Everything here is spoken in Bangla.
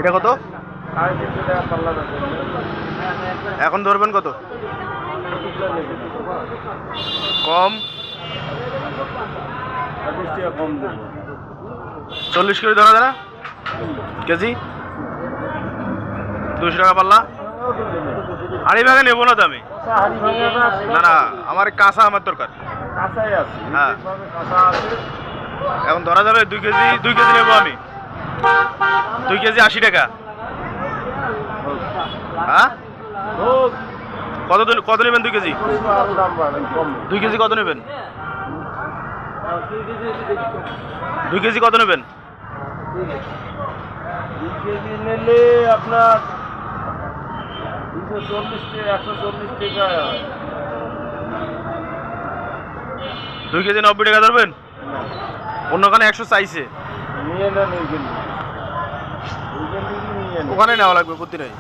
এটা কত? 350 টাকা পাল্লা আছে। এখন ধরবেন কত? কম 20 টাকা কম দেব। 40 করে ধরা যায় না কেজি? 200 টাকা পাল্লা। হাড়ি ভাগে নেবো না তো আমি। না না, আমার কাঁচা আমার দরকার। কাঁচাই আছে। হ্যাঁ। কাঁচা আছে। এখন ধরা যাবে 2 কেজি নেবো আমি। 2 কেজি 80 টাকা। হ্যাঁ, হোক। কত নেবেন 2 কেজি? আরো দাম বাড়াবেন, কম। 2 কেজি কত নেবেন? 2 কেজি কত নেবেন? 2 কেজি নিলে আপনার 240 টাকা, 140 টাকা হয়। 2 কেজি 90 টাকা ধরবেন? অন্যখানে 100 চাইছে। নিয়ে নেন ওইখানে। ওইখান থেকে নিয়ে নেন। ওখানে নেওয়া লাগবে, বুদ্ধি নাই।